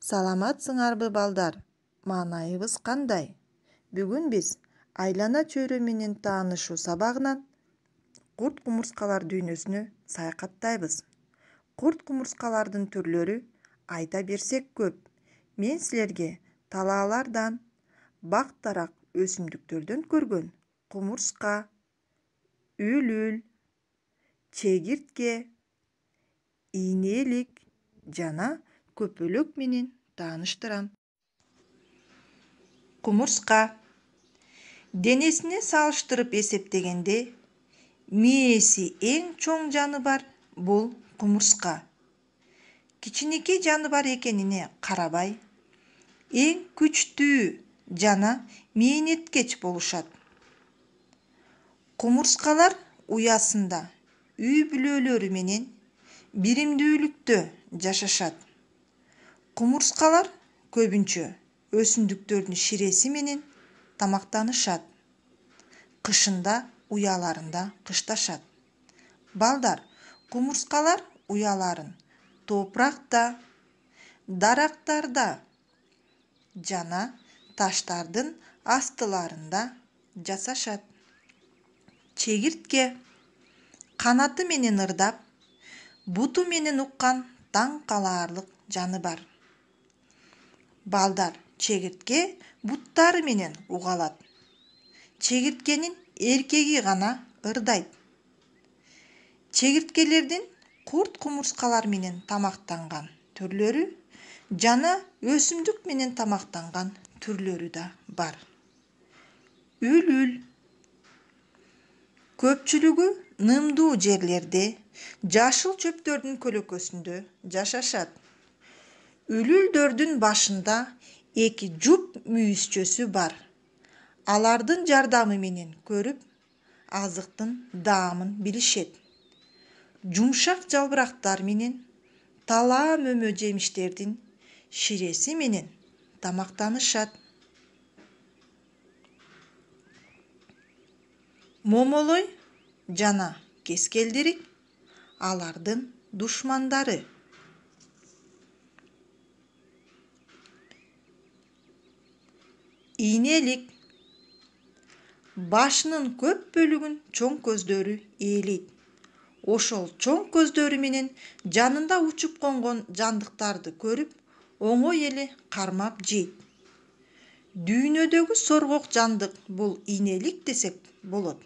Саламатсыңарбы балдар? Маанайыбыз кандай? Бүгүн биз айлана чөйрө менен таанышуу сабагынан курт кумурскалар дүйнөсүнө саякаттайбыз. Курт кумурскалардын түрлөрү айта берсек көп. Мен силерге талаалардан, бак-дарак өсүмдүктөрдөн көргөн кумурска, үлүл, чегиртке, ийнелик жана көпөлөк менен тааныштырам. Кумурска денесине салыштырып эсептегенде мээси эң чоң жаныбар бул кумурска. Кичинекей жаныбар экенине карабай, эң күчтүү жана мээнеткеч болушат. Кумурскалар уясында үй бүлөлөрү менен биримдүүлүктө жашашат. Кумурскалар көбүнчө өсүмдүктөрдүн ширеси менен тамактанышат. Кышында уяларында кышташат. Балдар, кумурскалар уяларын топуракта, дарактарда жана таштардын астыларында жасашат. Чегиртке канаты менен ырдап, буту менен уккан таң калаарлык жаныбар. Балдар, чегиртке буттары менен уга алат. Чегирткенин эркеги гана ырдайт. Чегирткелердин курт кумурскалар менен тамактанган түрлөрү жана өсүмдүк менен тамактанган түрлөрү да бар. Үлүл көпчүлүгү нымдуу жерлерде, жашыл чөптөрдүн көлөкөсүндө жашашат. Үлүлдөрдүн башында эки жуп мүйүзчөсү бар. Алардын жардамы менен көрүп, азыктын даамын билишет. Жумшак жалбырактар менен талаа мөмө жемиштердин ширеси менен тамактанышат. Момолой жана кескелдирик алардын душмандары. Ийнелик башынын көп бөлүгүн чоң көздөрү ээлейт. Ошол чоң көздөрү менен жанында учуп конгон жандыктарды көрүп, оңой эле кармап жейт. Дүйнөдөгү соргок жандык бул ийнелик десек болот.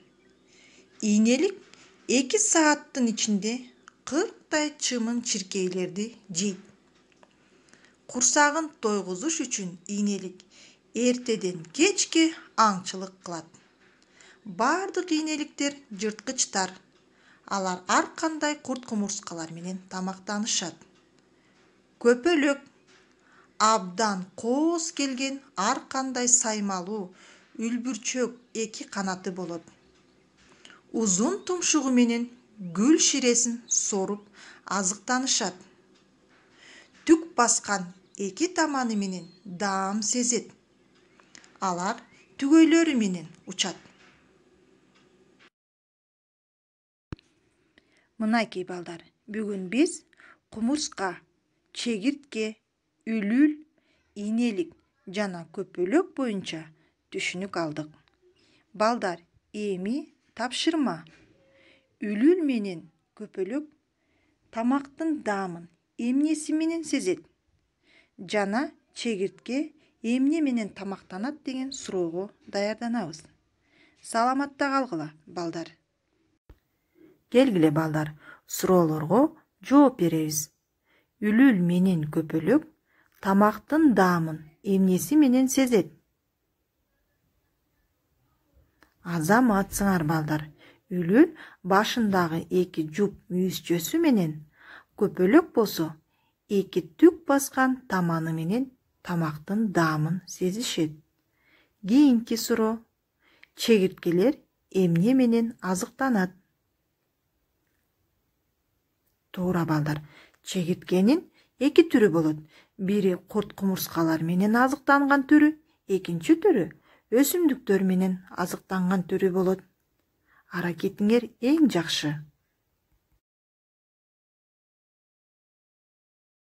Ийнелик 2 сааттын ичинде 40 чымын чиркейлерди жейт. Курсагын тойгузуш үчүн ийнелик эртеден кечке аңчылык кылат. Бардык ийнеликтер жырткычтар. Алар ар кандай курт кумурскалар менен тамактанышат. Көпөлөк абдан кооз келген ар кандай саймалуу, үлбүрчөк 2 канаты болот. Узун тумшугу менен гүл ширесин соруп азыктанышат. Түк баскан 2 таманы менен даам сезет. Алар түгөйлөрү менен учат. Мынакей балдар, бүгүн биз кумурска, чегиртке, үлүл, ийнелик жана көпөлөк боюнча түшүнүк алдык. Балдар, эми тапшырма. Үлүл менен көпөлөк тамактын даамын эмнеси менен сезет? Жана чегиртке эмне менен тамактанат деген суроого даярданабыз. Саламатта калгыла, балдар. Келгиле балдар, суроолорго жооп беребиз. Үлүл менен көпөлөк тамактын даамын эмнеси менен сезет? Азаматсыңар балдар. Үлүл башындагы 2 жуп мүйүзчөсү менен, көпөлөк болсо 2 түк баскан таманы менен тамактын даамын сезишет. Кийинки суроо. Чегирткелер эмне менен азыктанат? Туура балдар. Чегирткенин 2 түрү болот. Бири курт кумурскалар менен азыктанган түрү, экинчи түрү өсүмдүктөр менен азыктанган түрү болот. Аракетиңер эң жакшы.